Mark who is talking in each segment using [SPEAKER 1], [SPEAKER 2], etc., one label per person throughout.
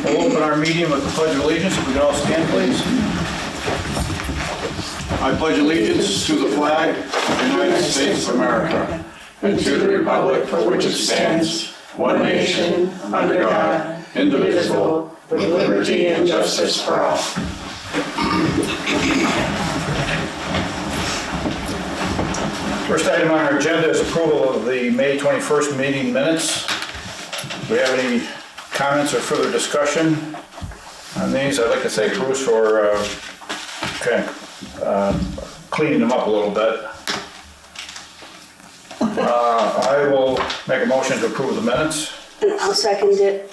[SPEAKER 1] We'll open our meeting with the Pledge of Allegiance. If we can all stand, please. I pledge allegiance to the flag of the United States of America and to the republic for which it stands, one nation, under God, indivisible, with liberty and justice for all. First item on our agenda is approval of the May 21st meeting minutes. Do we have any comments or further discussion on these? I'd like to thank Bruce for cleaning them up a little bit. I will make a motion to approve the minutes.
[SPEAKER 2] I'll second it.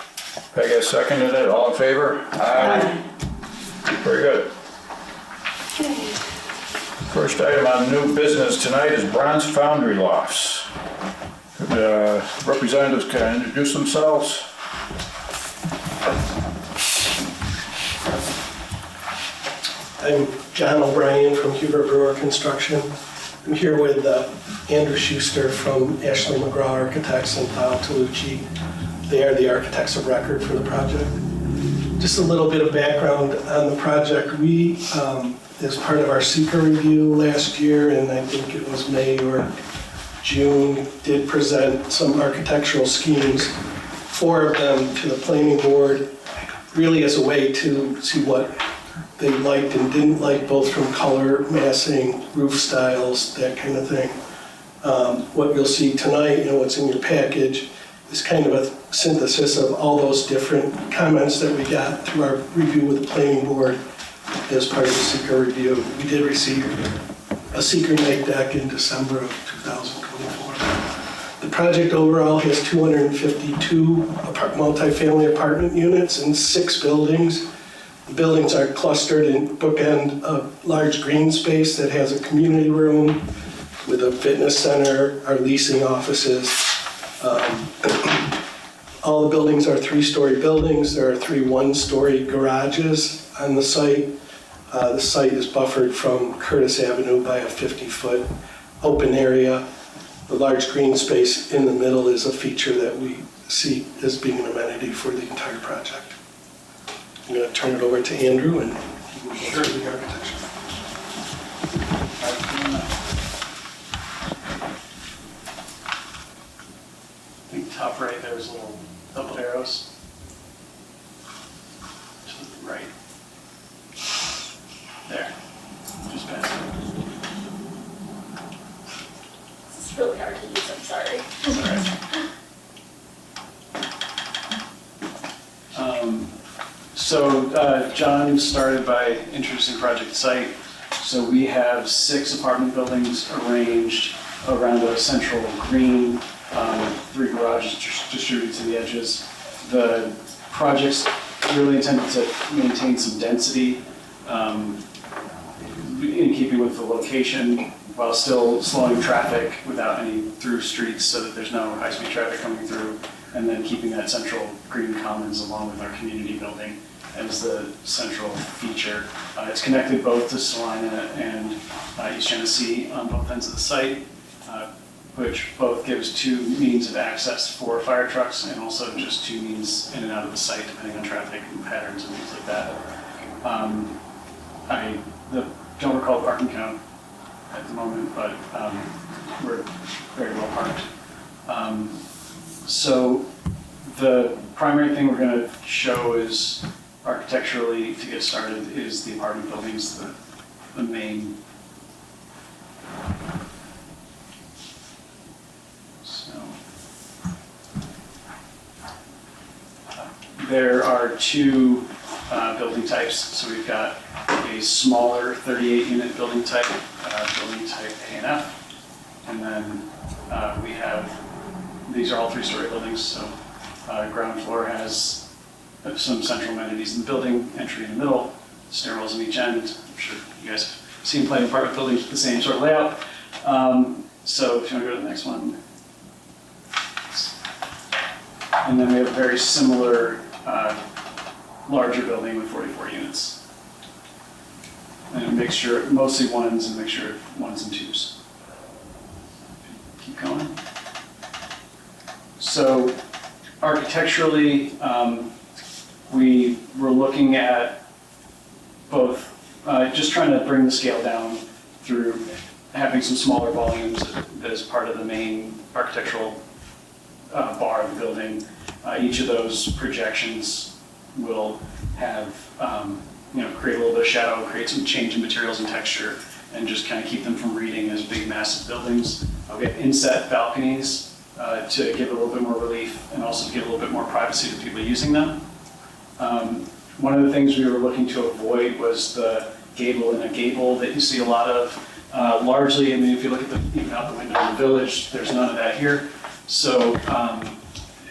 [SPEAKER 1] Peg has seconded it. All in favor? Aye. Very good. First item on new business tonight is Bronze Foundry Lofts. Could representatives can introduce themselves?
[SPEAKER 3] I'm John O'Brien from Hubert Brewer Construction. I'm here with Andrew Schuster from Ashley McGraw Architects and Paul Tolucci. They are the architects of record for the project. Just a little bit of background on the project. We, as part of our seeker review last year, and I think it was May or June, did present some architectural schemes, 4 of them to the planning board, really as a way to see what they liked and didn't like, both from color, massing, roof styles, that kind of thing. What you'll see tonight and what's in your package is kind of a synthesis of all those different comments that we got through our review with the planning board as part of the seeker review. We did receive a seeker night deck in December of 2024. The project overall has 252 multifamily apartment units in 6 buildings. The buildings are clustered in bookend a large green space that has a community room with a fitness center, our leasing offices. All the buildings are 3-story buildings. There are 3 one-story garages on the site. The site is buffered from Curtis Avenue by a 50-foot open area. The large green space in the middle is a feature that we see as being an amenity for the entire project. I'm going to turn it over to Andrew and he will go through the architecture.
[SPEAKER 4] I think top right there's little double arrows to the right. There, just past it.
[SPEAKER 5] It's really hard to use, I'm sorry.
[SPEAKER 4] So John started by introducing project site. So we have 6 apartment buildings arranged around a central green, 3 garages distributed to the edges. The project's really intended to maintain some density in keeping with the location while still slowing traffic without any through streets so that there's no high-speed traffic coming through, and then keeping that central green commons along with our community building as the central feature. It's connected both to Salina and East Genesee on both ends of the site, which both gives 2 means of access for fire trucks and also just 2 means in and out of the site depending on traffic and patterns and things like that. I don't recall the parking count at the moment, but we're very well parked. So the primary thing we're going to show is architecturally, to get started, is the apartment buildings, the main. So there are 2 building types. So we've got a smaller 38-unit building type A and F, and then we have, these are all 3-story buildings, so ground floor has some central amenities in the building, entry in the middle, stairwells on each end. I'm sure you guys have seen plenty of apartment buildings with the same sort of layout. So if you want to go to the next one. And then we have a very similar larger building with 44 units. And a mixture, mostly 1s and a mixture of 1s and 2s. Keep going. So architecturally, we were looking at both, just trying to bring the scale down through having some smaller volumes as part of the main architectural bar of the building. Each of those projections will have, create a little bit of shadow, create some change in materials and texture, and just kind of keep them from reading as big, massive buildings. I'll get inset balconies to give a little bit more relief and also give a little bit more privacy to people using them. One of the things we were looking to avoid was the gable in a gable that you see a lot of. Largely, I mean, if you look at even out the window in the village, there's none of that here. So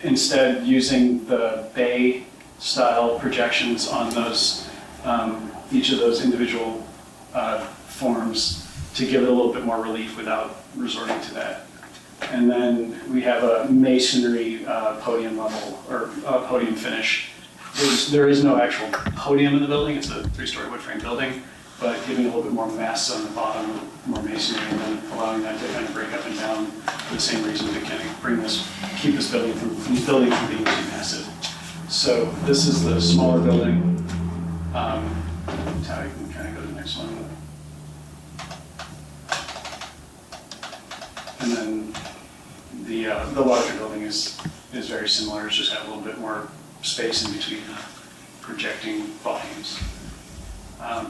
[SPEAKER 4] instead, using the bay style projections on those, each of those individual forms to give it a little bit more relief without resorting to that. And then we have a masonry podium level, or podium finish. There is no actual podium in the building, it's a 3-story wood frame building, but giving a little bit more mass on the bottom, more masonry, and then allowing that to kind of break up and down for the same reason to kind of keep this building from being too massive. So this is the smaller building. Now I can kind of go to the next one. And then the larger building is very similar, it's just have a little bit more space in between the projecting volumes. I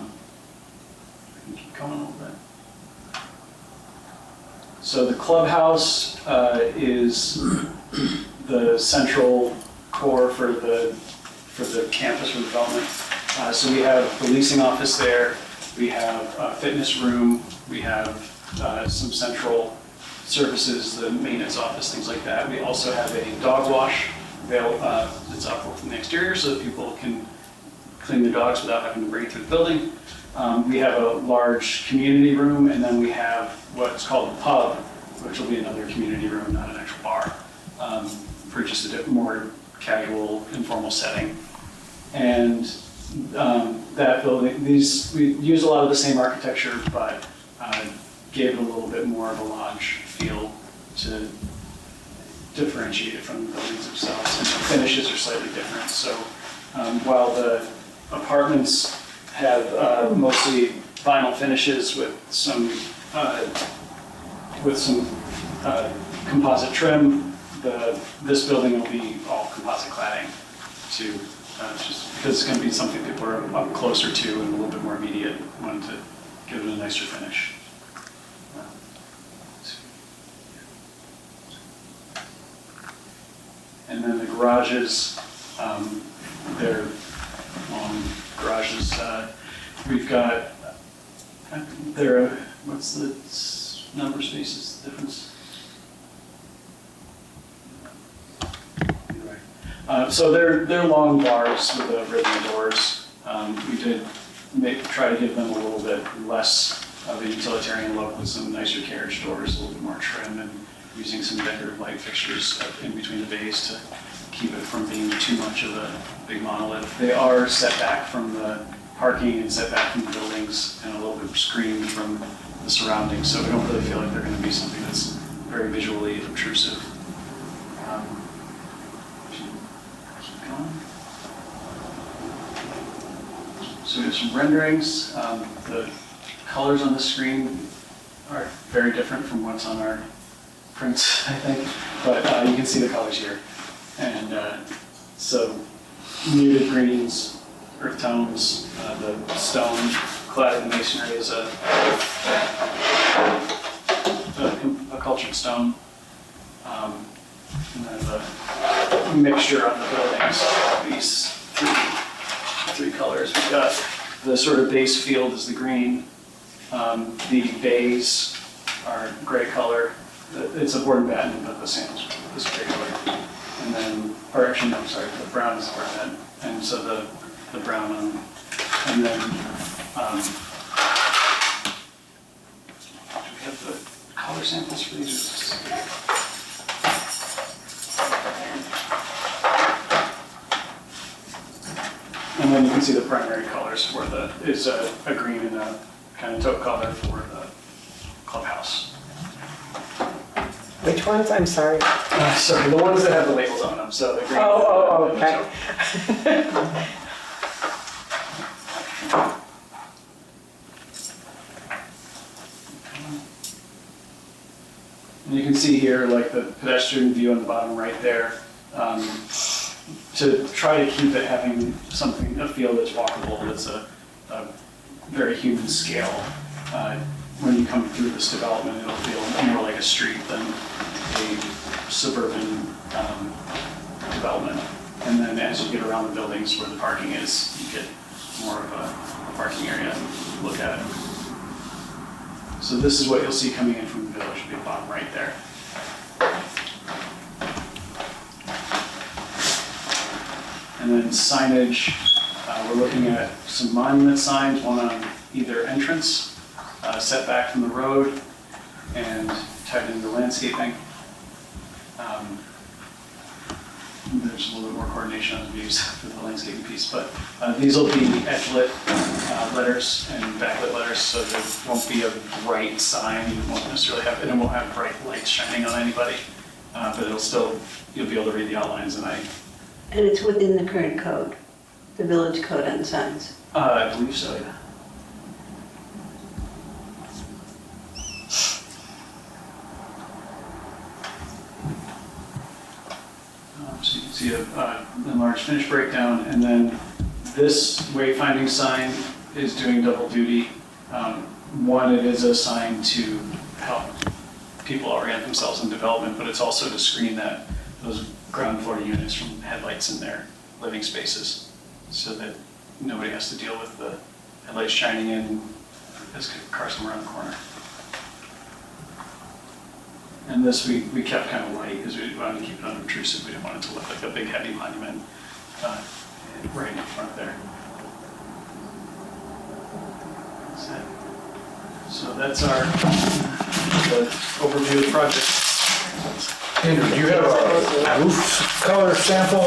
[SPEAKER 4] can keep going a little bit. So the clubhouse is the central core for the campus for development. So we have the leasing office there, we have a fitness room, we have some central services, the maintenance office, things like that. We also have a dog wash that's up from the exterior so that people can clean their dogs without having to break through the building. We have a large community room, and then we have what's called a pub, which will be another community room, not an actual bar, for just a more casual, informal setting. And that building, we use a lot of the same architecture, but gave it a little bit more of a lodge feel to differentiate it from the buildings themselves. And the finishes are slightly different. So while the apartments have mostly vinyl finishes with some composite trim, this building will be all composite cladding too, just because it's going to be something people are up closer to and a little bit more immediate, wanting to give it a nicer finish. And then the garages, they're long garages. We've got, what's the number of spaces difference? Anyway. So they're long bars with the ribbon doors. We did try to give them a little bit less of a utilitarian look with some nicer carriage doors, a little bit more trim, and using some decorative light fixtures in between the bays to keep it from being too much of a big monolith. They are set back from the parking and set back from the buildings and a little bit screened from the surroundings, so we don't really feel like they're going to be something that's very visually obtrusive. Keep going. So we have some renderings. The colors on the screen are very different from what's on our prints, I think, but you can see the colors here. And so muted greens, earth tones, the stone cladded masonry is a cultured stone. And then a mixture on the buildings, these three colors. We've got the sort of base field is the green, the bays are gray color. It's a board and batten, but the samples is gray color. And then, or actually, no, I'm sorry, the brown is the board and batten. And so the brown on, and then, do we have the color samples for these? And then you can see the primary colors for is a green and a kind of taupe color for the clubhouse.
[SPEAKER 2] Which ones? I'm sorry.
[SPEAKER 4] Sorry, the ones that have the labels on them, so the green.
[SPEAKER 2] Okay.
[SPEAKER 4] And you can see here, like the pedestrian view on the bottom right there, to try to keep it having something, a feel that's walkable, that's a very human scale. When you come through this development, it'll feel more like a street than a suburban development. And then as you get around the buildings where the parking is, you get more of a parking area and look at it. So this is what you'll see coming in from the village, will be the bottom right there. And then signage, we're looking at some monument signs, one on either entrance, setback from the road, and tied into landscaping. There's a little bit more coordination on the views for the landscaping piece, but these will be edge-lit letters and backlit letters, so there won't be a bright sign. You won't necessarily have, and it won't have bright lights shining on anybody, but it'll still, you'll be able to read the outlines, and
[SPEAKER 6] And it's within the current code, the village code on signs.
[SPEAKER 4] I believe so, yeah. So you can see a enlarged finish breakdown, and then this wayfinding sign is doing double duty. One, it is a sign to help people orient themselves in development, but it's also to screen those ground floor units from headlights in their living spaces, so that nobody has to deal with the headlights shining in as cars come around the corner. And this we kept kind of light because we wanted to keep it unobtrusive. We didn't want it to look like a big heavy monument right in front there. That's it. So that's the overview of the project.
[SPEAKER 1] Andrew, do you have a roof color sample?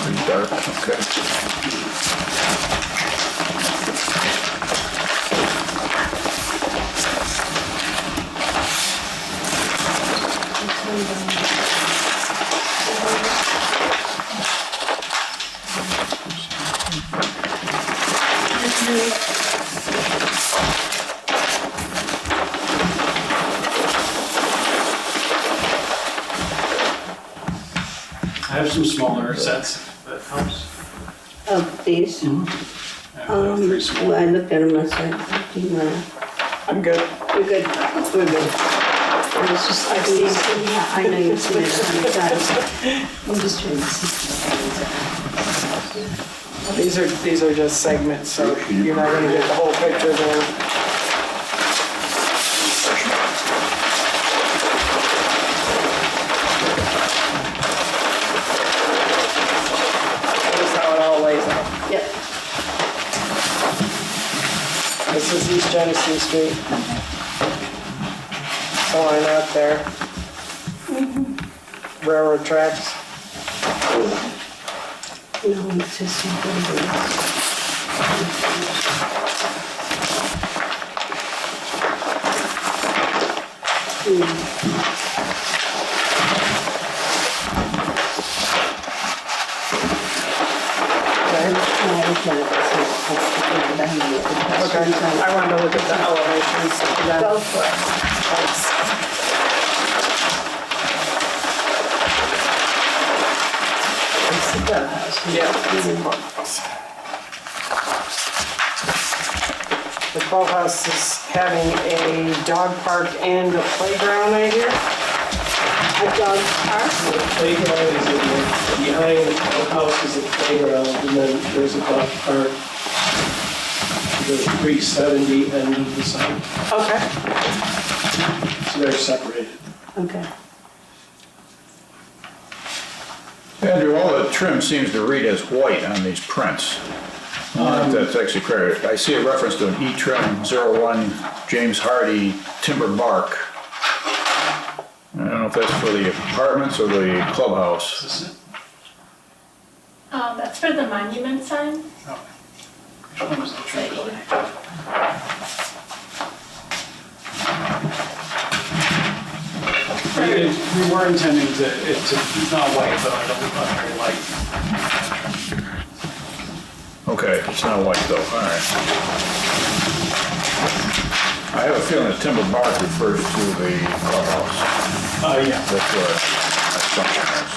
[SPEAKER 1] Pretty dark, okay.
[SPEAKER 4] I have some smaller sets, if that helps.
[SPEAKER 6] Of these?
[SPEAKER 4] I have three small.
[SPEAKER 6] Well, I looked at them last night. Do you wanna-
[SPEAKER 2] I'm good.
[SPEAKER 6] We're good.
[SPEAKER 2] We're good.
[SPEAKER 6] I was just,
[SPEAKER 2] I've seen it.
[SPEAKER 6] yeah, I know you've seen it 100 times. I'm just trying to see.
[SPEAKER 2] These are just segments, so you're not gonna get the whole picture there. That's how it all lays out.
[SPEAKER 6] Yep.
[SPEAKER 2] This is East Genesee Street. The line out there. Railroad tracks.
[SPEAKER 6] No, it's just something.
[SPEAKER 2] Okay, I wanted to look at the elevations.
[SPEAKER 6] Go for it. It's the clubhouse.
[SPEAKER 2] Yeah. The clubhouse is having a dog park and a playground, I hear.
[SPEAKER 6] A dog park?
[SPEAKER 3] The playground is behind the house is a playground, and then there's a dog park. The 370 end of the site,
[SPEAKER 2] Okay.
[SPEAKER 3] so they're separated.
[SPEAKER 6] Okay.
[SPEAKER 1] Andrew, all the trim seems to read as white on these prints. That's actually correct. I see a reference to an E-trim 01 James Hardy timber bark. I don't know if that's for the apartments or the clubhouse.
[SPEAKER 4] Is this it?
[SPEAKER 5] That's for the monument sign.
[SPEAKER 4] Oh. Which one was the trim color? We were intending to, it's not white, but I don't look very light.
[SPEAKER 1] Okay, it's not white though, all right. I have a feeling that timber bark refers to the clubhouse.
[SPEAKER 4] Yeah.
[SPEAKER 1] That's what my assumption is.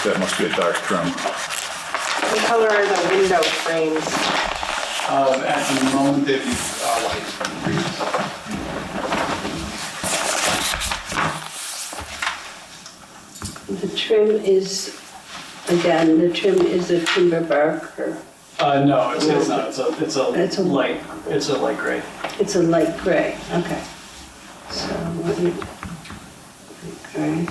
[SPEAKER 1] That must be a dark trim.
[SPEAKER 2] What color are the window frames?
[SPEAKER 4] At the moment, they'd be white.
[SPEAKER 6] The trim is, again, the trim is a timber bark, or
[SPEAKER 4] No, it's not. It's
[SPEAKER 6] It's a-
[SPEAKER 4] light gray.
[SPEAKER 6] it's a light gray, okay. So, what do you, gray.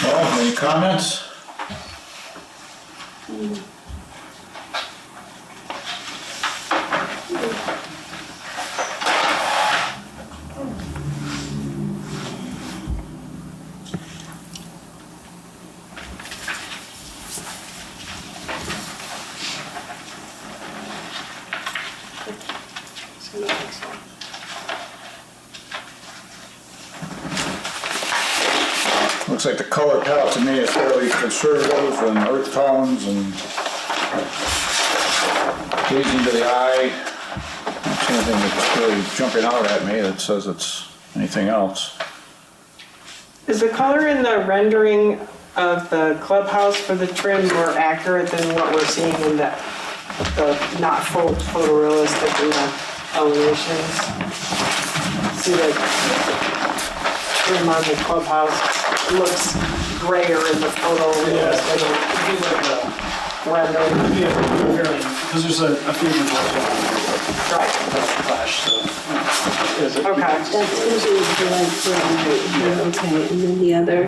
[SPEAKER 1] Well, any comments? Looks like the color palette to me is fairly conservative and earth tones and pleasing to the eye. I don't see anything that's really jumping out at me that says it's anything else.
[SPEAKER 2] Is the color in the rendering of the clubhouse for the trim more accurate than what we're seeing in the not full photorealistic in the elevations? See the trim on the clubhouse looks grayer in the photo realistic rendering.
[SPEAKER 4] Because there's a few of
[SPEAKER 2] Right,
[SPEAKER 4] flash, so.
[SPEAKER 2] okay.
[SPEAKER 6] That's usually the light gray, right? Okay, and then the other,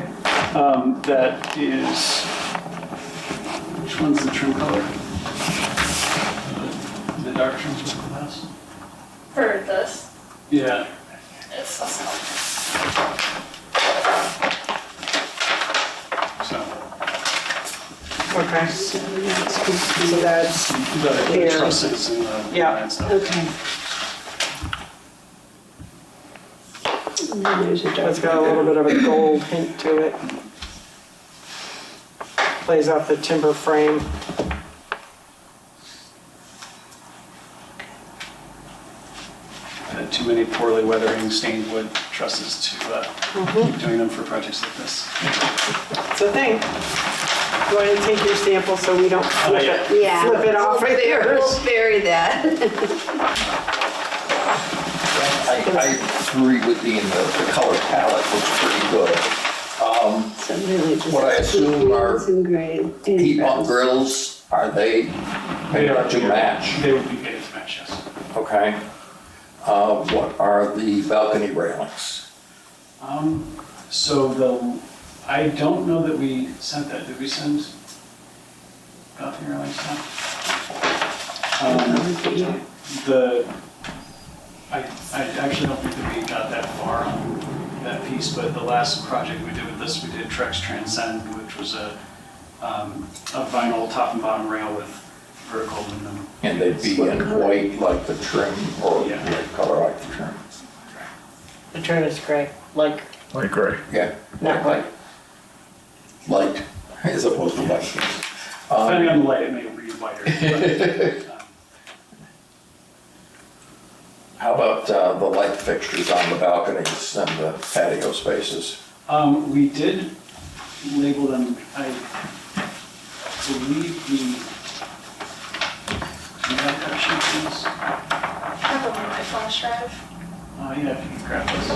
[SPEAKER 4] That is, which one's the trim color? The dark trim for the class?
[SPEAKER 5] For this,
[SPEAKER 4] Yeah.
[SPEAKER 5] it's this one.
[SPEAKER 4] So,
[SPEAKER 2] Okay,
[SPEAKER 6] so that's good.
[SPEAKER 2] so that's,
[SPEAKER 4] the
[SPEAKER 2] Here.
[SPEAKER 4] trusses and the
[SPEAKER 2] Yeah.
[SPEAKER 4] and stuff.
[SPEAKER 6] Okay. And then there's a dark.
[SPEAKER 2] it's got a little bit of a gold hint to it. Plays off the timber frame.
[SPEAKER 4] Had too many poorly weathering stained wood trusses to keep doing them for projects like this.
[SPEAKER 2] It's a thing. Go ahead and take your sample so we don't flip
[SPEAKER 4] yeah.
[SPEAKER 2] it,
[SPEAKER 6] Yeah.
[SPEAKER 2] flip it off right there.
[SPEAKER 6] We'll bury that.
[SPEAKER 7] I agree with Dean, the color palette looks pretty good.
[SPEAKER 6] So really just.
[SPEAKER 7] What I assume are
[SPEAKER 6] greens and gray and
[SPEAKER 7] Heat pump
[SPEAKER 6] browns.
[SPEAKER 7] grills, are they painted to match?
[SPEAKER 4] They would be painted to match, yes.
[SPEAKER 7] Okay. What are the balcony railings?
[SPEAKER 4] So I don't know that we sent that. Did we send balcony railing stuff? I actually don't think that we got that far on that piece, but the last project we did with this, we did Trex Transcend, which was a vinyl top and bottom rail with vertical aluminum.
[SPEAKER 7] And they'd be in white like the trim, or
[SPEAKER 4] Yeah.
[SPEAKER 7] white color like the trim?
[SPEAKER 2] The trim is gray, like,
[SPEAKER 1] Light gray.
[SPEAKER 7] Yeah,
[SPEAKER 2] not white.
[SPEAKER 7] light, as opposed to white.
[SPEAKER 4] Depending on the light, it may read whiter. but,
[SPEAKER 7] How about the light fixtures on the balconies and the patio spaces?
[SPEAKER 4] We did label them, I believe do you have that sheet, please?
[SPEAKER 5] I have them on my flash drive.
[SPEAKER 4] Yeah, if you can grab those.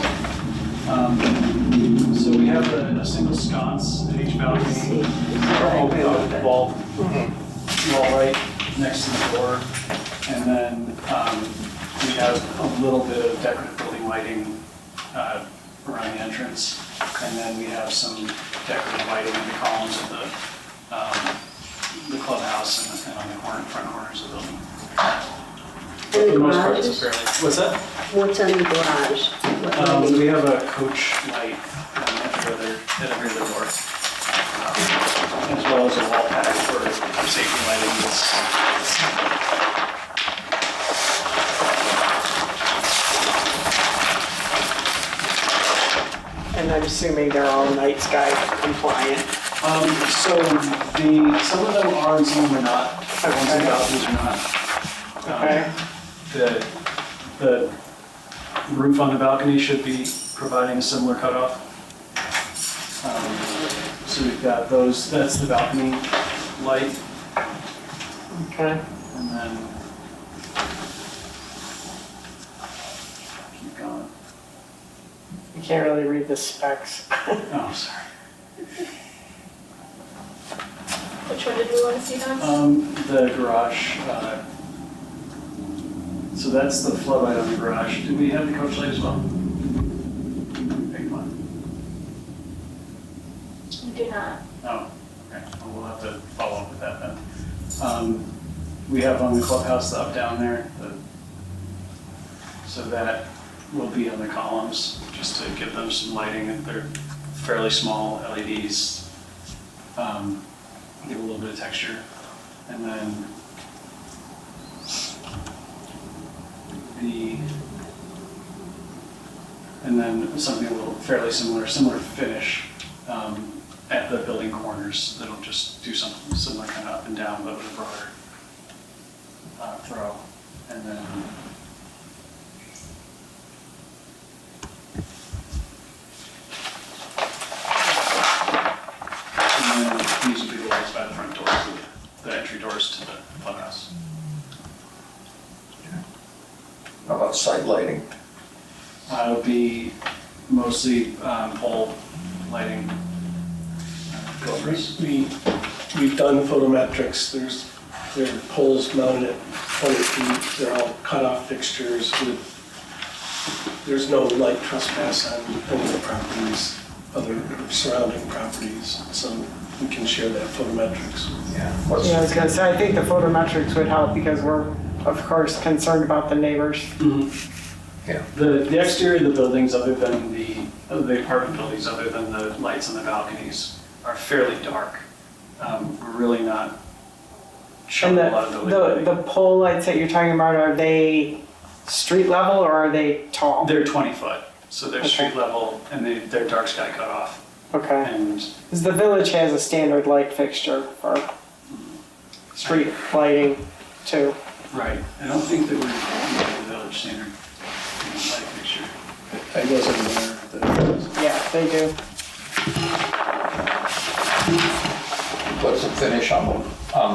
[SPEAKER 4] So we have a single sconce at each balcony, wall right next to the door, and then we have a little bit of decorative building string lighting around the entrance. And then we have some decorative lighting in the columns of the clubhouse and on the front corners of the building.
[SPEAKER 6] And
[SPEAKER 4] For
[SPEAKER 6] the
[SPEAKER 4] the most part,
[SPEAKER 6] garage
[SPEAKER 4] it's
[SPEAKER 6] is,
[SPEAKER 4] fairly, what's that?
[SPEAKER 6] what's on the garage? What lighting?
[SPEAKER 4] We have a coach light at every other door, as well as a wall pad for safety lighting.
[SPEAKER 2] And I'm assuming they're all night sky compliant.
[SPEAKER 4] So some of them are and some of them are not. The ones in the balconies are not.
[SPEAKER 2] Okay.
[SPEAKER 4] The roof on the balcony should be providing a similar cutoff. So we've got those, that's the balcony light,
[SPEAKER 2] Okay.
[SPEAKER 4] and then keep going.
[SPEAKER 2] You can't really read the specs.
[SPEAKER 4] Oh, sorry.
[SPEAKER 5] Which one did we want to see next?
[SPEAKER 4] The garage, so that's the floodlight on the garage. Do we have the coach light as well? Big one.
[SPEAKER 5] We do not.
[SPEAKER 4] Oh, okay, well, we'll have to follow up with that then. We have on the clubhouse, the up down there, so that will be on the columns, just to give them some lighting, and they're fairly small LEDs. Give a little bit of texture, and then something a little fairly similar finish at the building corners that'll just do something similar kind of up and down, but with a broader throw, and then these will be the lights by the front doors, the entry doors to the clubhouse.
[SPEAKER 7] How about site lighting?
[SPEAKER 4] It'll be mostly pole lighting. Filters.
[SPEAKER 3] We've done photometrics, there are poles mounted at 20 feet, they're all cut-off fixtures there's no light trespass on any of the properties, other surrounding properties, so we can share that photometrics.
[SPEAKER 7] Yeah.
[SPEAKER 2] Yeah, I was gonna say, I think the photometrics would help because we're, of course, concerned about the neighbors.
[SPEAKER 7] Yeah.
[SPEAKER 4] The exterior of the buildings, other than the apartment buildings, other than the lights on the balconies, are fairly dark. We're really not
[SPEAKER 2] And
[SPEAKER 4] showing a lot of building lighting.
[SPEAKER 2] the pole lights that you're talking about, are they street level or are they tall?
[SPEAKER 4] They're 20 foot, so they're
[SPEAKER 2] Okay.
[SPEAKER 4] street level, and they're dark sky cutoff.
[SPEAKER 2] Okay.
[SPEAKER 4] And
[SPEAKER 2] Because the village has a standard light fixture for street lighting too.
[SPEAKER 4] right, I don't think that we're meeting the village standard light fixture.
[SPEAKER 3] I wasn't aware that.
[SPEAKER 2] Yeah, they do.
[SPEAKER 7] What's the finish on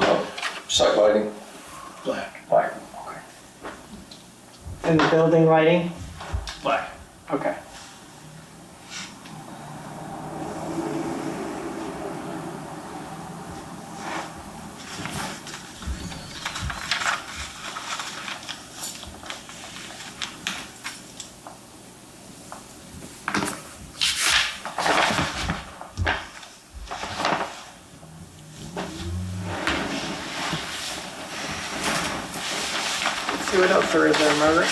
[SPEAKER 7] the site lighting?
[SPEAKER 3] Black.
[SPEAKER 7] Black. Okay.
[SPEAKER 2] And the building lighting?
[SPEAKER 4] Black.
[SPEAKER 2] Okay. See what else there is there, Margaret?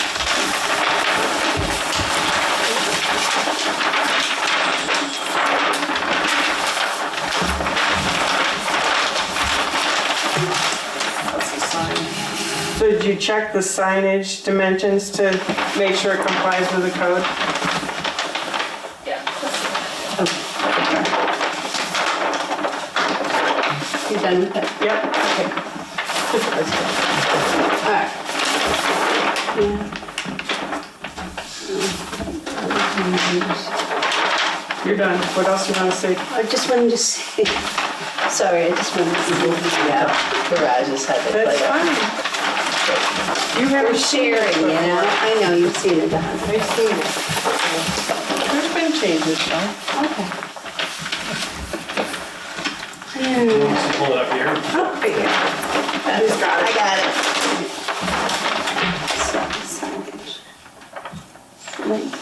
[SPEAKER 2] That's the sign. So did you check the signage dimensions to make sure it complies with the code?
[SPEAKER 5] Yeah.
[SPEAKER 6] You done with that?
[SPEAKER 2] Yep. Okay.
[SPEAKER 6] All right. Yeah.
[SPEAKER 2] You're done. What else you want to say?
[SPEAKER 6] I just wanted to say, sorry, I just wanted to see the garages have it.
[SPEAKER 2] That's
[SPEAKER 6] but,
[SPEAKER 2] fine. You haven't
[SPEAKER 6] We're
[SPEAKER 2] seen it
[SPEAKER 6] sharing, you know?
[SPEAKER 2] before.
[SPEAKER 6] I know, you've seen it, huh?
[SPEAKER 2] I've seen it. There's been changes, though.
[SPEAKER 6] Okay.
[SPEAKER 4] So pull it up here.
[SPEAKER 6] Oh, right here.
[SPEAKER 2] He's got it.
[SPEAKER 6] I got it. Light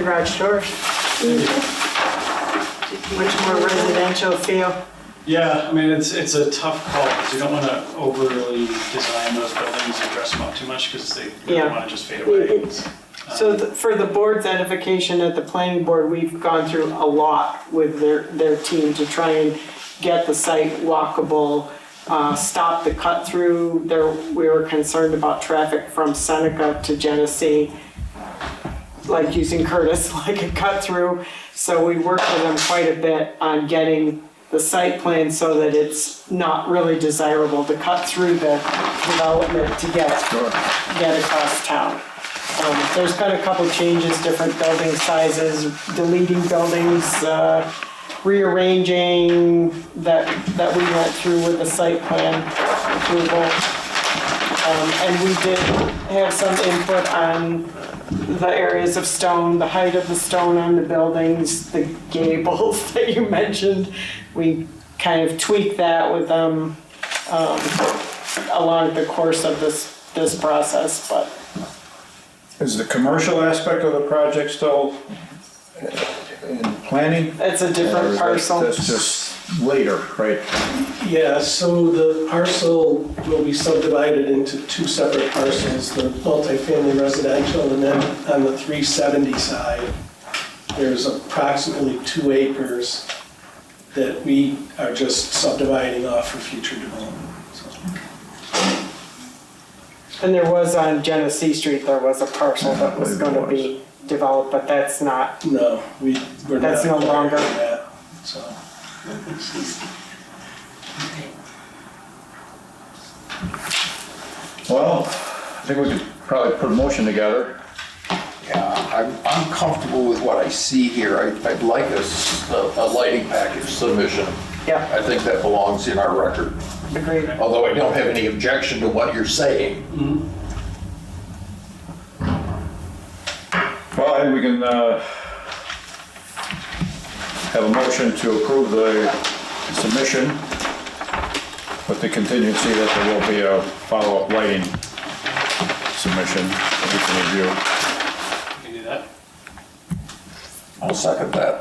[SPEAKER 2] garage doors. Much more residential feel.
[SPEAKER 4] Yeah, I mean, it's a tough call because you don't want to overly design those buildings and dress them up too much because they
[SPEAKER 2] Yeah.
[SPEAKER 4] want to just fade away.
[SPEAKER 6] It's,
[SPEAKER 2] So for the board's edification at the planning board, we've gone through a lot with their team to try and get the site walkable, stop the cut through. We were concerned about traffic from Seneca to Genesee, like using Curtis like a cut through. So we worked with them quite a bit on getting the site plan so that it's not really desirable to cut through the development to get across town. There's been a couple changes, different building sizes, deleting buildings, rearranging that we went through with the site plan approval. And we did have some input on the areas of stone, the height of the stone on the buildings, the gables that you mentioned. We kind of tweaked that with them along the course of this process, but.
[SPEAKER 1] Is the commercial aspect of the project still in planning?
[SPEAKER 2] It's a different parcel.
[SPEAKER 1] That's just later, right?
[SPEAKER 3] Yeah, so the parcel will be subdivided into two separate parcels, the multifamily residential, and then on the 370 side, there's approximately 2 acres that we are just subdividing off for future development. So,
[SPEAKER 2] And there was on Genesee Street, there was a parcel that was going to be developed, but that's not,
[SPEAKER 3] no, we're not.
[SPEAKER 2] That's no longer-
[SPEAKER 3] acquiring that, so.
[SPEAKER 1] Well, I think we could probably put a motion together.
[SPEAKER 7] Yeah, I'm comfortable with what I see here. I'd like a lighting package submission.
[SPEAKER 2] yeah,
[SPEAKER 7] I think that belongs in our record,
[SPEAKER 2] agreed.
[SPEAKER 7] although I don't have any objection to what you're saying.
[SPEAKER 1] Well, I think we can have a motion to approve the submission with the contingency that there will be a follow-up lighting submission that we can review.
[SPEAKER 4] You can do that.
[SPEAKER 7] I'll second that.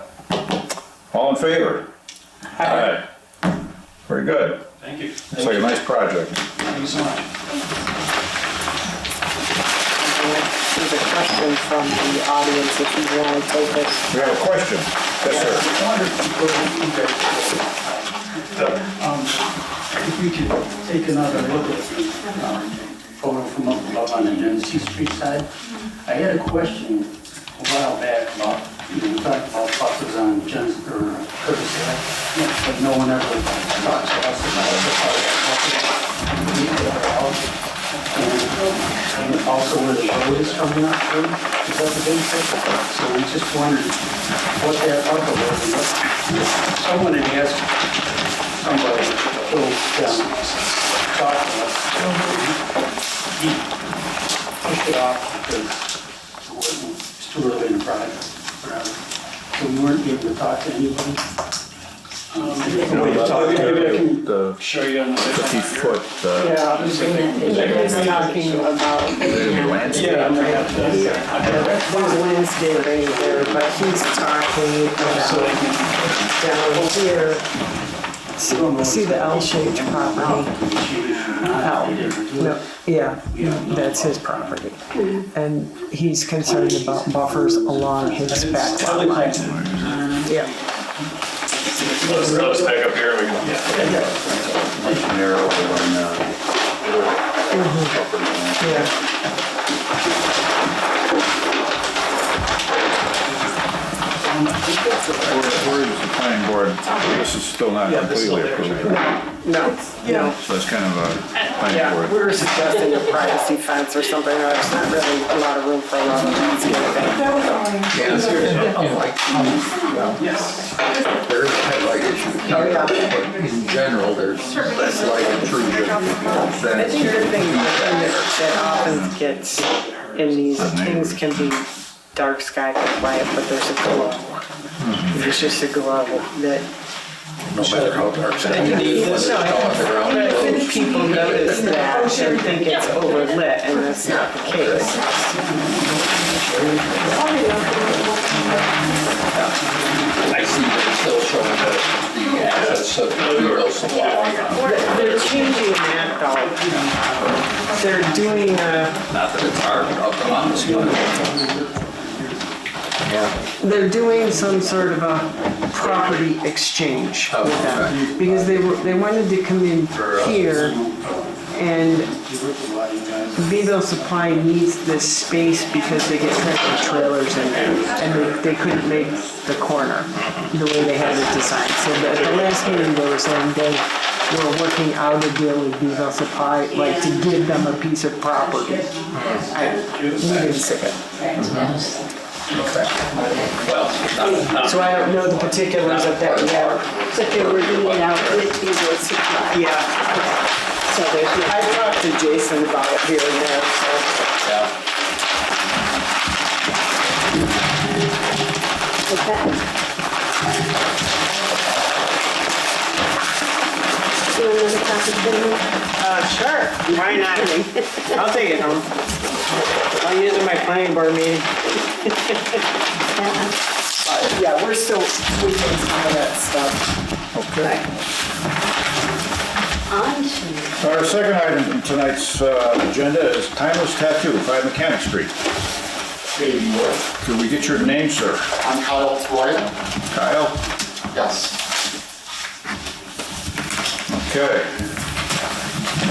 [SPEAKER 1] All in favor? Aye. Very good.
[SPEAKER 4] Thank you.
[SPEAKER 1] Looks like a nice project.
[SPEAKER 4] Thank you so much.
[SPEAKER 2] There's a question from the audience if you want to take it.
[SPEAKER 1] We have a question. Yes, sir.
[SPEAKER 8] If we could take another look at the photo from up above on the Genesee Street side. I had a question a while back about, we talked about buffers on Genesee or Curtis Ave, but no one ever talks to us about the part of that buffer. And also where the road is coming up through, is that the big picture? So we just wondered what that buffer was. And what- someone had asked somebody to go down, talk to us. He pushed it off because it's too early in the project. So we weren't able to talk to anybody.
[SPEAKER 4] Maybe I can
[SPEAKER 1] The
[SPEAKER 4] show you on the.
[SPEAKER 1] 50-foot,
[SPEAKER 2] Yeah, he's talking about,
[SPEAKER 4] Yeah, I'm gonna have to.
[SPEAKER 2] there's landscaping there, but he's talking about down here. See the L-shaped property? No, yeah, that's his property. And he's concerned about buffers along his back lot line. Yeah.
[SPEAKER 1] Let's take up here.
[SPEAKER 2] Yeah.
[SPEAKER 1] Where is the planning board? This is still not completely approved.
[SPEAKER 2] No, no.
[SPEAKER 1] So it's kind of a planning
[SPEAKER 2] Yeah, we
[SPEAKER 1] board.
[SPEAKER 2] were suggesting a privacy fence or something, there's not really a lot of room for a lot of landscaping.
[SPEAKER 7] There is a headlight issue here, but in general, there's slight intrusion.
[SPEAKER 2] I think the thing that often gets in these things can be dark sky compliant, but there's a glow. There's just a glow that,
[SPEAKER 7] No matter how dark it's
[SPEAKER 2] no, I think people notice that and think it's overlit, and that's not the case.
[SPEAKER 7] I see that it's still showing the access of the real supply.
[SPEAKER 2] They're changing that though. They're doing
[SPEAKER 7] Not that it's hard on the spot.
[SPEAKER 2] they're doing some sort of a property exchange with them. Because they wanted to come in here and Beeville Supply needs this space because they get tractor trailers in there and they couldn't make the corner the way they had it designed. So at the last meeting they were saying they were working out a deal with Beeville Supply, like to give them a piece of property. We didn't see it. So I don't know the particulars of that yet.
[SPEAKER 6] But they were working it out with Beeville Supply.
[SPEAKER 2] Yeah.
[SPEAKER 6] So there's no.
[SPEAKER 2] I talked to Jason about it here and there, so.
[SPEAKER 6] Okay. You want another copy, Cindy?
[SPEAKER 2] Sure, why not? I'll take it home. I'll use it in my planning board meeting. Yeah, we're still tweaking some of that stuff.
[SPEAKER 1] Okay.
[SPEAKER 6] On to.
[SPEAKER 1] Our second item in tonight's agenda is Timeless Tattoo, 5 Mechanic Street. Could we get your name, sir?
[SPEAKER 9] I'm Kyle Floyd.
[SPEAKER 1] Kyle?
[SPEAKER 9] Yes.
[SPEAKER 1] Okay.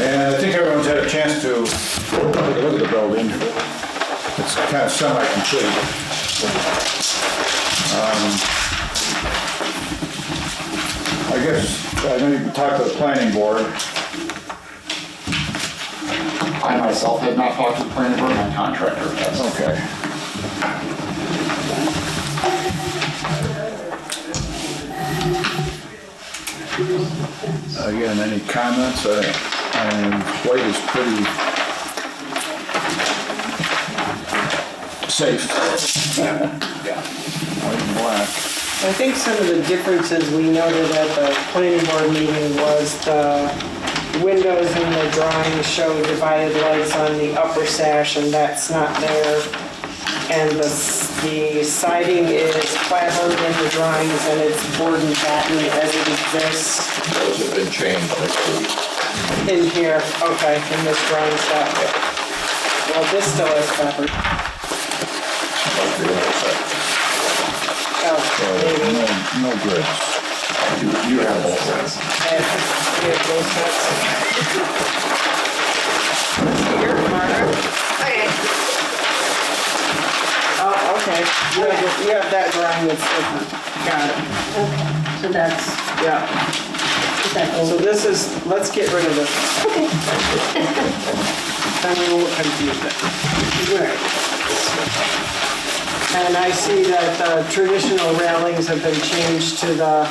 [SPEAKER 1] And I think everyone's had a chance to take a look at the building. It's kind of semi-complete. I guess, I know you can talk to the planning board.
[SPEAKER 9] I myself have not talked to the planning board, my contractor has.
[SPEAKER 1] Okay. Again, any comments? And white is pretty safe. Yeah. White and black.
[SPEAKER 2] I think some of the differences we noted at the planning board meeting was the windows in the drawing show divided lights on the upper sash, and that's not there. And the siding is clapboard in the drawings, and it's board and batten as it exists
[SPEAKER 7] Those have been changed next week.
[SPEAKER 2] in here. Okay, in this drawing set. Well, this still has clapboard. Oh, maybe.
[SPEAKER 1] No grids.
[SPEAKER 9] You have both sets.
[SPEAKER 2] We have both sets. Here, Margaret. Okay. Oh, okay. You have that drawing that's different. Got it.
[SPEAKER 6] Okay, so that's,
[SPEAKER 2] Yeah.
[SPEAKER 6] is that
[SPEAKER 2] So
[SPEAKER 6] old?
[SPEAKER 2] this is, let's get rid of this.
[SPEAKER 6] Okay.
[SPEAKER 2] Then we won't confuse it.
[SPEAKER 6] Right.
[SPEAKER 2] And I see that the traditional railings have been changed to the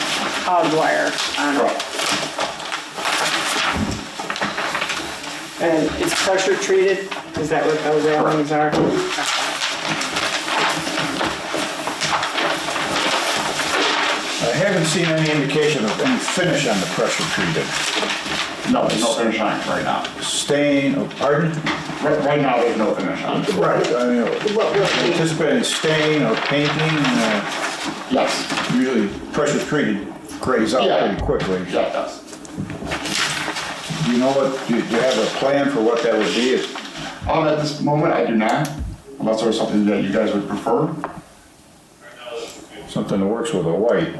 [SPEAKER 2] hog wire on it. And it's pressure treated? Is that what those railings are?
[SPEAKER 1] I haven't seen any indication of any finish on the pressure treated.
[SPEAKER 9] No, there's no finish on it right now.
[SPEAKER 1] Stain, oh, pardon?
[SPEAKER 9] Right now, there's no finish on it.
[SPEAKER 1] Right, I mean,
[SPEAKER 6] What will be?
[SPEAKER 1] anticipating stain or painting,
[SPEAKER 9] Yes.
[SPEAKER 1] usually pressure treated grays out
[SPEAKER 9] Yeah.
[SPEAKER 1] pretty quickly.
[SPEAKER 9] Yeah, it does.
[SPEAKER 1] Do you know what, do you have a plan for what that would be?
[SPEAKER 9] At this moment, I do not, unless there was something that you guys would prefer.
[SPEAKER 1] Something that works with a white.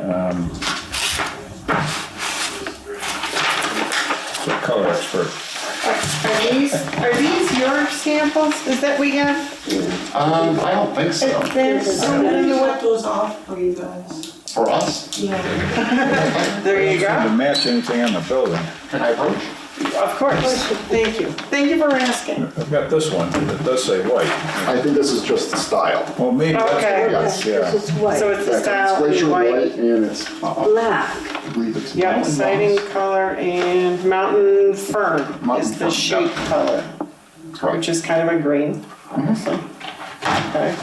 [SPEAKER 1] So color expert.
[SPEAKER 2] Are these your samples? Is that we have?
[SPEAKER 9] I don't think so.
[SPEAKER 2] There's so many.
[SPEAKER 10] What those off for you guys?
[SPEAKER 9] For us,
[SPEAKER 2] There you
[SPEAKER 1] To
[SPEAKER 2] go.
[SPEAKER 1] match anything on the building.
[SPEAKER 9] can I approach?
[SPEAKER 2] Of course. Thank you. Thank you for asking.
[SPEAKER 1] I've got this one that does say white.
[SPEAKER 9] I think this is just the style.
[SPEAKER 1] Well, maybe that's
[SPEAKER 2] Okay.
[SPEAKER 9] Yes.
[SPEAKER 1] Yeah.
[SPEAKER 6] This is white.
[SPEAKER 2] So it's the style
[SPEAKER 9] It's
[SPEAKER 2] in
[SPEAKER 9] glacier
[SPEAKER 2] white.
[SPEAKER 9] and it's,
[SPEAKER 6] Black.
[SPEAKER 9] I believe it's.
[SPEAKER 2] Yep,
[SPEAKER 9] mountain
[SPEAKER 2] siding
[SPEAKER 9] moss.
[SPEAKER 2] color and mountain fern
[SPEAKER 9] Mountain
[SPEAKER 2] is the
[SPEAKER 9] fern,
[SPEAKER 2] shape
[SPEAKER 9] yeah.
[SPEAKER 2] color,
[SPEAKER 9] Correct.
[SPEAKER 2] which is kind of a green, honestly. Okay.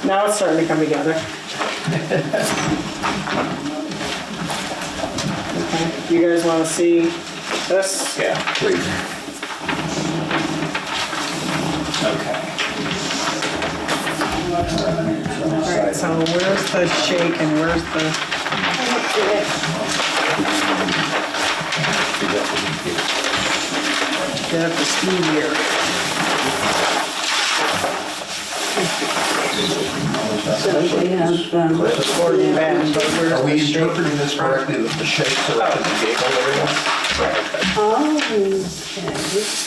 [SPEAKER 2] Now it's starting to come together. Okay. You guys want to see this?
[SPEAKER 1] Yeah, please.
[SPEAKER 8] Okay.
[SPEAKER 2] Alright, so where's the shake and where's the, get up to speed here.
[SPEAKER 6] So we have,
[SPEAKER 2] Gordon Bend, but where's
[SPEAKER 7] Are
[SPEAKER 2] the
[SPEAKER 7] we
[SPEAKER 2] shake?
[SPEAKER 7] interpreting this correctly, that the shakes are up in the gable area?
[SPEAKER 6] okay.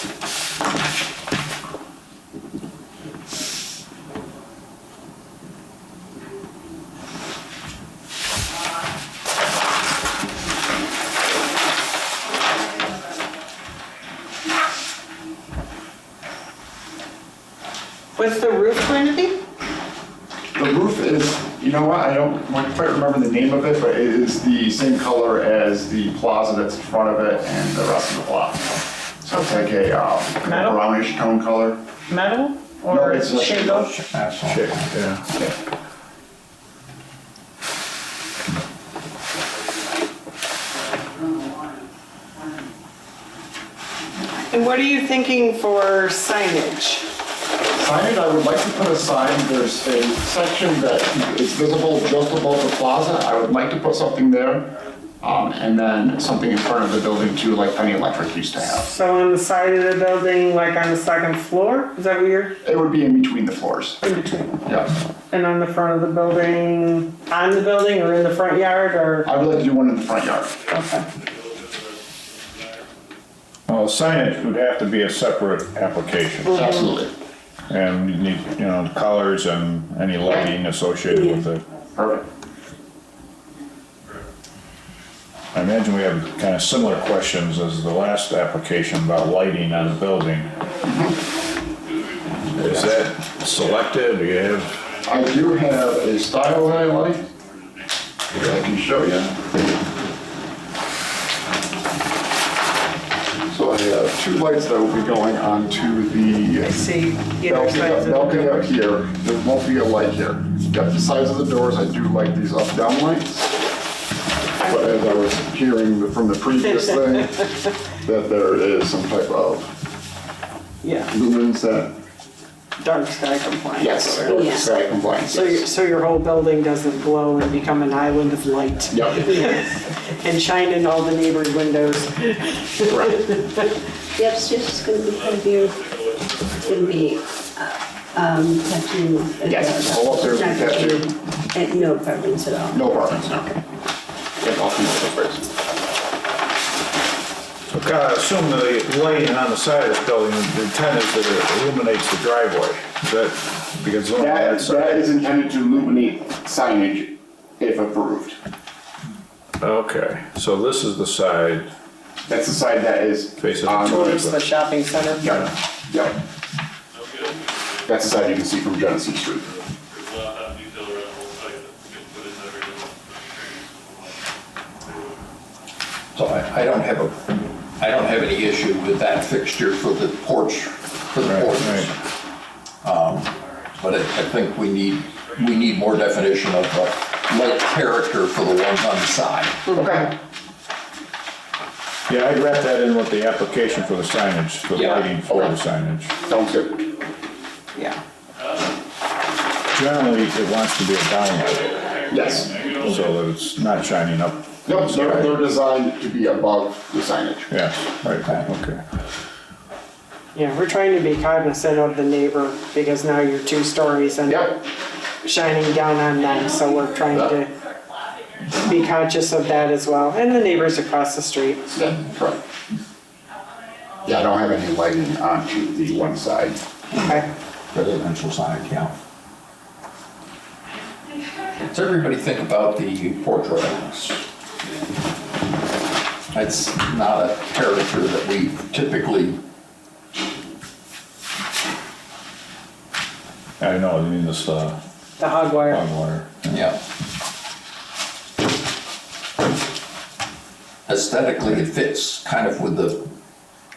[SPEAKER 2] What's the roof going to be?
[SPEAKER 9] The roof is, you know what, I don't quite remember the name of it, but it is the same color as the plaza that's in front of it and the rest of the plaza. So it's like a
[SPEAKER 2] Metal?
[SPEAKER 9] brownish tone color.
[SPEAKER 2] Metal
[SPEAKER 9] No,
[SPEAKER 2] or
[SPEAKER 9] it's a
[SPEAKER 2] shingle?
[SPEAKER 9] Shake, yeah.
[SPEAKER 2] And what are you thinking for signage?
[SPEAKER 9] Signage, I would like to put a sign, there's a section that is visible just above the plaza. I would like to put something there. And then something in front of the building too, like Penny Electric used to have.
[SPEAKER 2] So on the side of the building, like on the second floor? Is that what you're
[SPEAKER 9] It would be in between the floors.
[SPEAKER 2] in between?
[SPEAKER 9] Yeah.
[SPEAKER 2] And on the front of the building, on the building or in the front yard or?
[SPEAKER 9] I would like to do one in the front yard.
[SPEAKER 2] Okay.
[SPEAKER 1] Well, signage would have to be a separate application.
[SPEAKER 9] Absolutely.
[SPEAKER 1] And you need, you know, colors and any lighting associated with it.
[SPEAKER 9] Perfect.
[SPEAKER 1] I imagine we have kind of similar questions as the last application about lighting on the building. Is that selected? Do you have?
[SPEAKER 9] I do have a style that I like, that I can show you. So I have two lights that will be going onto the
[SPEAKER 2] I see either sides of the
[SPEAKER 9] balcony up
[SPEAKER 2] door.
[SPEAKER 9] here. There won't be a light here. Got the sides of the doors, I do like these up-down lights. But as I was hearing from the previous thing, that there is some type of
[SPEAKER 2] Yeah,
[SPEAKER 9] lumens that,
[SPEAKER 2] dark sky compliant.
[SPEAKER 9] yes,
[SPEAKER 6] Yeah.
[SPEAKER 9] sky compliance.
[SPEAKER 2] So your whole building doesn't glow and become an island of light
[SPEAKER 9] Yep,
[SPEAKER 2] and shine in all the neighbors' windows.
[SPEAKER 9] correct.
[SPEAKER 6] The upstairs is gonna be heavier, it's gonna be, tattoo.
[SPEAKER 9] Yes, all upstairs will be
[SPEAKER 6] Not
[SPEAKER 9] tattoo.
[SPEAKER 6] And no apartments at all.
[SPEAKER 9] No apartments, no. Yep, all commercial space.
[SPEAKER 1] So kind of assume the lighting on the side of this building, the intent is that it illuminates the driveway. Is that, because on that
[SPEAKER 9] That
[SPEAKER 1] side?
[SPEAKER 9] is intended to illuminate signage if approved.
[SPEAKER 1] Okay, so this is the side
[SPEAKER 9] That's the side that is
[SPEAKER 1] facing
[SPEAKER 9] on
[SPEAKER 1] the
[SPEAKER 2] Towards the
[SPEAKER 1] toilet.
[SPEAKER 2] shopping center.
[SPEAKER 9] Yep, yep. That's the side you can see from Genesee Street.
[SPEAKER 7] So I don't have any issue with that fixture for the porch,
[SPEAKER 1] Right.
[SPEAKER 7] But I think we need more definition of light character for the ones on the side.
[SPEAKER 9] Okay.
[SPEAKER 1] Yeah, I'd wrap that in with the application for the signage, for the
[SPEAKER 7] Yeah.
[SPEAKER 1] lighting for the signage.
[SPEAKER 9] Sounds good.
[SPEAKER 2] Yeah.
[SPEAKER 1] Generally, it wants to be a downlight,
[SPEAKER 9] Yes.
[SPEAKER 1] so that it's not shining up.
[SPEAKER 9] Nope, they're designed to be above the signage.
[SPEAKER 1] Yes, right, okay.
[SPEAKER 2] Yeah, we're trying to be cognizant of the neighbor because now you're 2 stories and
[SPEAKER 9] Yep.
[SPEAKER 2] shining down on them, so we're trying to be conscious of that as well, and the neighbors across the street.
[SPEAKER 9] Yeah, correct. Yeah, I don't have any lighting onto the one side.
[SPEAKER 2] Okay.
[SPEAKER 7] Residential side, yeah. Does everybody think about the porch railings? It's not a character that we typically,
[SPEAKER 1] I know, you mean this,
[SPEAKER 2] The hog wire.
[SPEAKER 1] hog wire.
[SPEAKER 7] yeah. Aesthetically, it fits kind of with the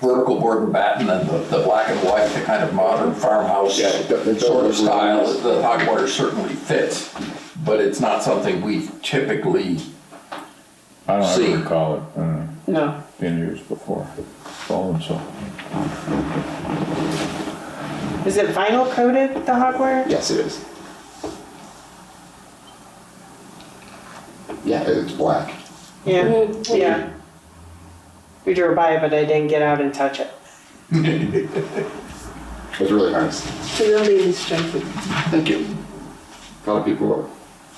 [SPEAKER 7] vertical board and batten and the black and white, the kind of modern farmhouse
[SPEAKER 9] Yeah, it does
[SPEAKER 7] sort of
[SPEAKER 9] look really
[SPEAKER 7] style.
[SPEAKER 9] nice.
[SPEAKER 7] The hog wire certainly fits, but it's not something we typically,
[SPEAKER 1] I don't
[SPEAKER 7] See.
[SPEAKER 1] ever recall it,
[SPEAKER 2] No.
[SPEAKER 1] being used before. Fallen, so.
[SPEAKER 2] Is it vinyl coated, the hog wire?
[SPEAKER 9] Yes, it is. Yeah, it's black.
[SPEAKER 2] Yeah, yeah. We drove by it, but I didn't get out and touch it.
[SPEAKER 9] It's really nice.
[SPEAKER 6] The building is striking.
[SPEAKER 9] Thank you. A lot of people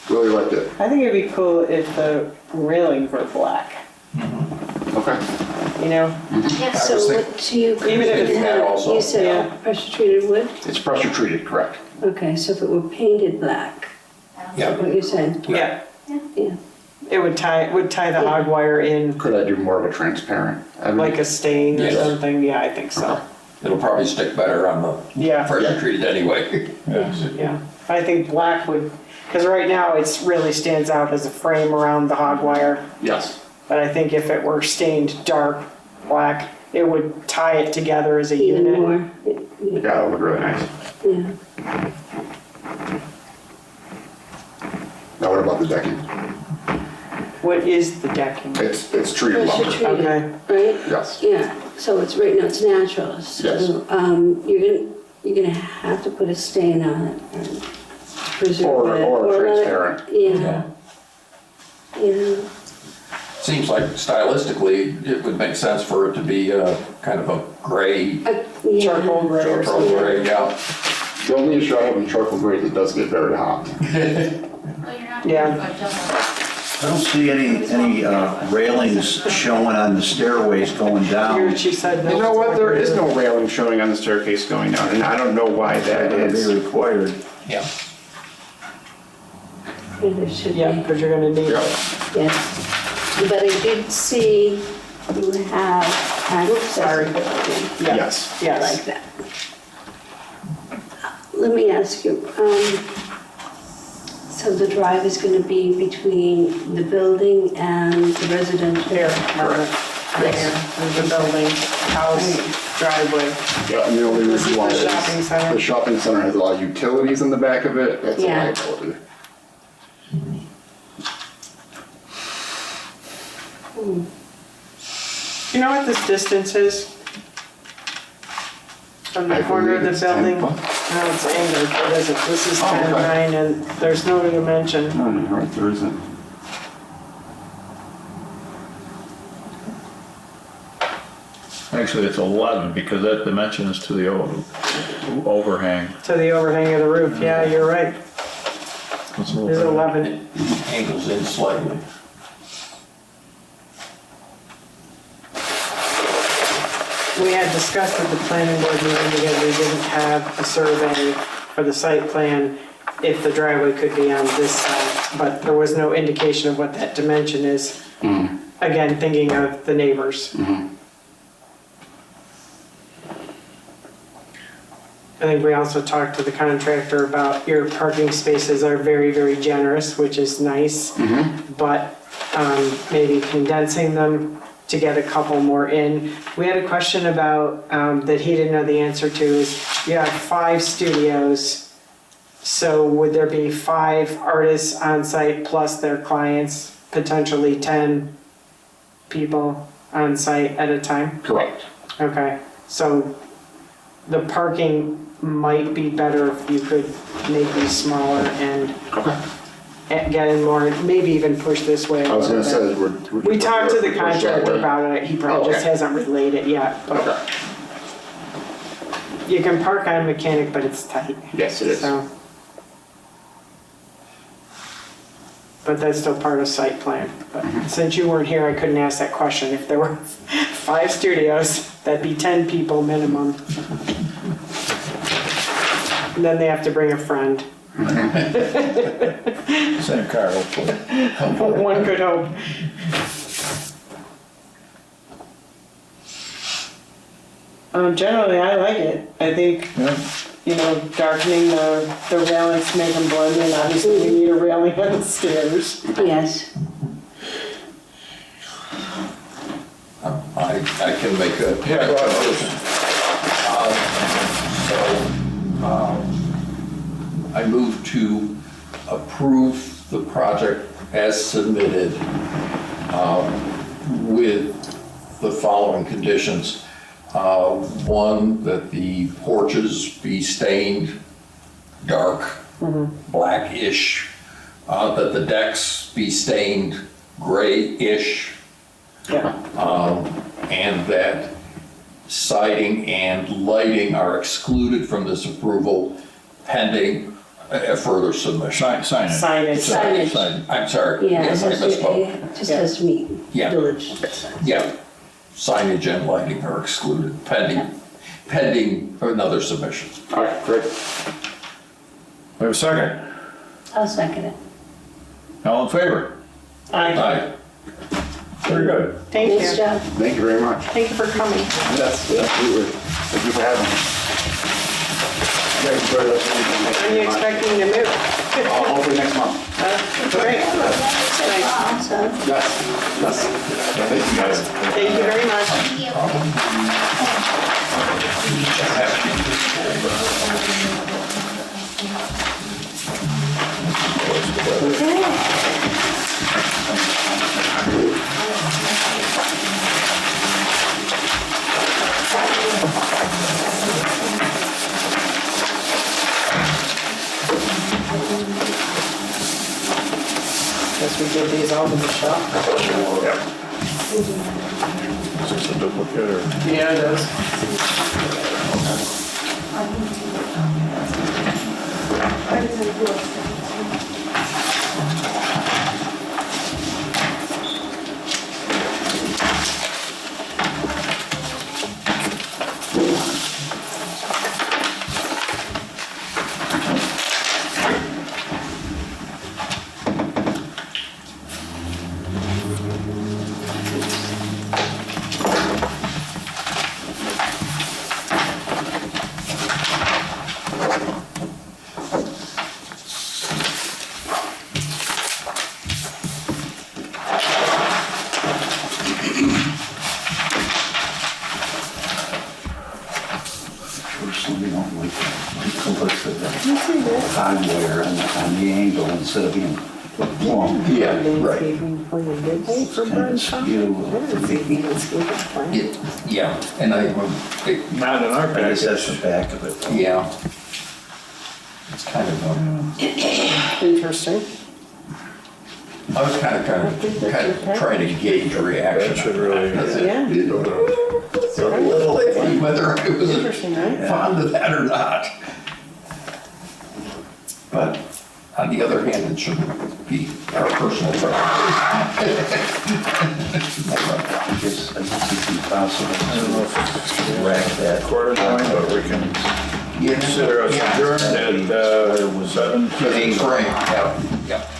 [SPEAKER 9] really liked it.
[SPEAKER 2] I think it'd be cool if the railings were black,
[SPEAKER 9] Okay.
[SPEAKER 2] you know?
[SPEAKER 6] Yeah, so what do you?
[SPEAKER 2] Even if it's
[SPEAKER 7] that also.
[SPEAKER 6] You said pressure treated wood?
[SPEAKER 9] It's pressure treated, correct?
[SPEAKER 6] Okay, so if it were painted black, is that what you're saying?
[SPEAKER 2] Yeah.
[SPEAKER 6] Yeah.
[SPEAKER 2] It would tie the hog wire in
[SPEAKER 9] Could I do more of a transparent?
[SPEAKER 2] like a stain or
[SPEAKER 7] Yes.
[SPEAKER 2] something. Yeah, I think so.
[SPEAKER 7] It'll probably stick better on the
[SPEAKER 2] Yeah,
[SPEAKER 7] pressure treated anyway.
[SPEAKER 2] yeah. I think black would, because right now it's really stands out as a frame around the hog wire.
[SPEAKER 9] Yes.
[SPEAKER 2] But I think if it were stained dark black, it would tie it together as a
[SPEAKER 6] Even
[SPEAKER 2] unit.
[SPEAKER 6] more?
[SPEAKER 9] Yeah, that would look really nice.
[SPEAKER 6] Yeah.
[SPEAKER 9] Now what about the decking?
[SPEAKER 2] What is the decking?
[SPEAKER 9] It's treated
[SPEAKER 6] Pressure
[SPEAKER 9] lumber.
[SPEAKER 6] treated,
[SPEAKER 2] Okay.
[SPEAKER 6] right?
[SPEAKER 9] Yes.
[SPEAKER 6] Yeah, so it's right now, it's natural. So,
[SPEAKER 9] Yes.
[SPEAKER 6] you're gonna have to put a stain on it and preserve
[SPEAKER 9] Or
[SPEAKER 6] it. let it-
[SPEAKER 9] transparent.
[SPEAKER 6] Yeah. Yeah.
[SPEAKER 7] Seems like stylistically, it would make sense for it to be kind of a gray,
[SPEAKER 6] Yeah.
[SPEAKER 2] Charcoal gray or
[SPEAKER 7] charcoal
[SPEAKER 2] something.
[SPEAKER 7] gray, yeah.
[SPEAKER 9] The only issue I have in charcoal gray is it does get very hot.
[SPEAKER 5] Well, you're not.
[SPEAKER 2] Yeah.
[SPEAKER 1] I don't see any railings showing on the stairways going
[SPEAKER 2] Here
[SPEAKER 1] down.
[SPEAKER 2] she said no.
[SPEAKER 9] You know what, there is no railing showing on the staircase going down, and I don't know why that
[SPEAKER 1] That'd be
[SPEAKER 9] is.
[SPEAKER 1] required.
[SPEAKER 7] Yeah.
[SPEAKER 6] Yeah, there should be.
[SPEAKER 2] Yeah, because you're gonna need
[SPEAKER 9] Yeah.
[SPEAKER 2] it.
[SPEAKER 6] Yes. But I did see you have, oops,
[SPEAKER 2] Sorry. Yeah.
[SPEAKER 9] Yes.
[SPEAKER 6] I
[SPEAKER 2] Yes.
[SPEAKER 6] like that. Let me ask you, so the drive is gonna be between the building and the residential?
[SPEAKER 2] Here, Margaret. Right here. There's a building, house, driveway.
[SPEAKER 9] Yeah, and the only
[SPEAKER 2] This is
[SPEAKER 9] reason why
[SPEAKER 2] the
[SPEAKER 9] is
[SPEAKER 2] shopping center.
[SPEAKER 9] the shopping center has a lot of utilities in the back of it. That's a
[SPEAKER 6] Yeah.
[SPEAKER 9] liability.
[SPEAKER 2] You know what this distance is? From the
[SPEAKER 9] I
[SPEAKER 2] corner of
[SPEAKER 9] believe
[SPEAKER 2] the
[SPEAKER 9] it's 10
[SPEAKER 2] building? No,
[SPEAKER 9] foot.
[SPEAKER 2] it's angled, it isn't. This is
[SPEAKER 9] Oh,
[SPEAKER 2] 10,
[SPEAKER 9] okay.
[SPEAKER 2] 9, and there's no dimension.
[SPEAKER 9] No, you're right, there isn't.
[SPEAKER 11] Actually, it's 11 because that dimension is to the overhang.
[SPEAKER 2] To the overhang of the roof, yeah, you're right.
[SPEAKER 11] It's a little
[SPEAKER 2] There's
[SPEAKER 11] bit-
[SPEAKER 2] 11.
[SPEAKER 7] Angles in slightly.
[SPEAKER 2] We had discussed at the planning board meeting because we didn't have a survey for the site plan if the driveway could be on this side, but there was no indication of what that dimension is. Again, thinking of the neighbors. I think we also talked to the contractor about your parking spaces are very, very generous, which is nice. But maybe condensing them to get a couple more in. We had a question about, that he didn't know the answer to, is you have 5 studios. So would there be 5 artists on site plus their clients, potentially 10 people on site at a time?
[SPEAKER 9] Correct.
[SPEAKER 2] Okay, so the parking might be better if you could make these smaller and
[SPEAKER 9] Okay.
[SPEAKER 2] get in more, maybe even push this way a
[SPEAKER 9] I was
[SPEAKER 2] little
[SPEAKER 9] gonna
[SPEAKER 2] bit.
[SPEAKER 9] say, we're.
[SPEAKER 2] We talked to the
[SPEAKER 9] push that
[SPEAKER 2] contractor
[SPEAKER 9] way.
[SPEAKER 2] about it, he probably just
[SPEAKER 9] Okay.
[SPEAKER 2] hasn't relayed it yet, but
[SPEAKER 9] Okay.
[SPEAKER 2] you can park on Mechanic, but it's tight,
[SPEAKER 9] Yes, it is.
[SPEAKER 2] so. But that's still part of site plan, but since you weren't here, I couldn't ask that question. If there were 5 studios, that'd be 10 people minimum. And then they have to bring a friend.
[SPEAKER 11] Same car, hopefully.
[SPEAKER 2] One could hope. Generally, I like it. I think, you know, darkening the railings to make them blend in. Obviously, we need a railing on the stairs.
[SPEAKER 6] Yes.
[SPEAKER 7] I can make a motion. I move to approve the project as submitted with the following conditions. One, that the porches be stained dark, blackish, that the decks be stained grayish,
[SPEAKER 2] Yeah.
[SPEAKER 7] and that siding and lighting are excluded from this approval pending a further submission.
[SPEAKER 11] Signage.
[SPEAKER 2] Signage.
[SPEAKER 6] Signage.
[SPEAKER 7] I'm sorry,
[SPEAKER 6] Yeah,
[SPEAKER 7] yes, I misspoke.
[SPEAKER 6] it just has to meet
[SPEAKER 7] Yeah.
[SPEAKER 6] village.
[SPEAKER 7] Yeah, signage and lighting are excluded pending another submission.
[SPEAKER 11] All right, great. We have a second.
[SPEAKER 6] I'll second it.
[SPEAKER 11] All in favor? Aye. Very good.
[SPEAKER 2] Thank
[SPEAKER 6] Nice
[SPEAKER 2] you.
[SPEAKER 6] job.
[SPEAKER 9] Thank you very much.
[SPEAKER 2] Thank you for coming.
[SPEAKER 9] Yes, absolutely. Thank you for having me. You guys enjoy the rest of the weekend.
[SPEAKER 2] When are you expecting to move?
[SPEAKER 9] Hopefully next month.
[SPEAKER 2] Great.
[SPEAKER 6] Awesome.
[SPEAKER 9] Yes, yes. Thank you guys.
[SPEAKER 2] Thank you very much. Guess we did these all in the shop.
[SPEAKER 11] Is this a duplicate or?
[SPEAKER 2] Yeah, it is.
[SPEAKER 8] Personally, don't like to look at the hardware on the angle instead of being plumb.
[SPEAKER 7] Yeah, right.
[SPEAKER 8] Kind of skew.
[SPEAKER 7] Yeah, and
[SPEAKER 11] Not in our
[SPEAKER 8] I guess that's the
[SPEAKER 11] package.
[SPEAKER 8] back of it.
[SPEAKER 7] yeah. It's kind of,
[SPEAKER 2] Interesting.
[SPEAKER 7] I was kind of trying to gauge a reaction.
[SPEAKER 11] That should really.
[SPEAKER 2] Yeah.
[SPEAKER 7] A little iffy whether I was
[SPEAKER 2] Interesting, right?
[SPEAKER 7] fond of that or not. But on the other hand, it shouldn't be our personal preference.
[SPEAKER 8] I guess it's possible
[SPEAKER 11] I don't know if
[SPEAKER 8] to rack that.
[SPEAKER 11] quarter point, but we can consider us adjourned at 7.
[SPEAKER 7] That's right, yeah, yeah.